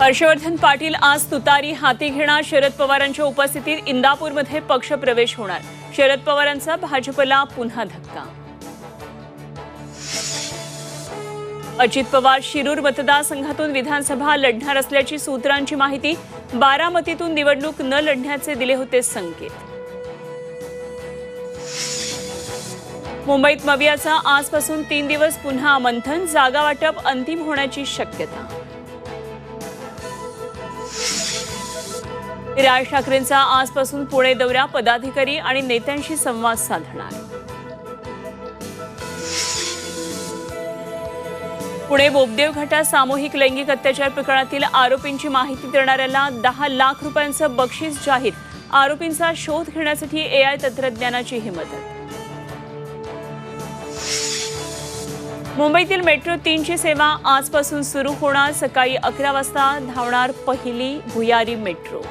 हर्षवर्धन पाटील आज तुतारी हाती घेणार. शरद पवारांच्या उपस्थितीत इंदापूरमध्ये पक्षप्रवेश होणार. शरद पवारांचा भाजपला पुन्हा धक्का. अजित पवार शिरूर मतदारसंघातून विधानसभा लढणार असल्याची सूत्रांची माहिती. बारामतीतून निवडणूक न लढण्याचे दिले होते संकेत. मुंबईत मवियाचा आजपासून 3 दिवस पुन्हा मंथन. जागा वाटप अंतिम होण्याची शक्यता. राज ठाकरेंचा आजपासून पुणे दौरा. पदाधिकारी आणि नेत्यांशी संवाद साधणार. पुणे बोबदेव घाटात सामूहिक लैंगिक अत्याचार प्रकरणातील आरोपींची माहिती देणाऱ्याला 10 लाख रुपयांचं बक्षीस जाहीर. आरोपींचा शोध घेण्यासाठी AI तंत्रज्ञानाची ही मदत. मुंबईतील मेट्रो 3ची सेवा आजपासून सुरू होणार. सकाळी 11 वाजता धावणार पहिली भुयारी मेट्रो.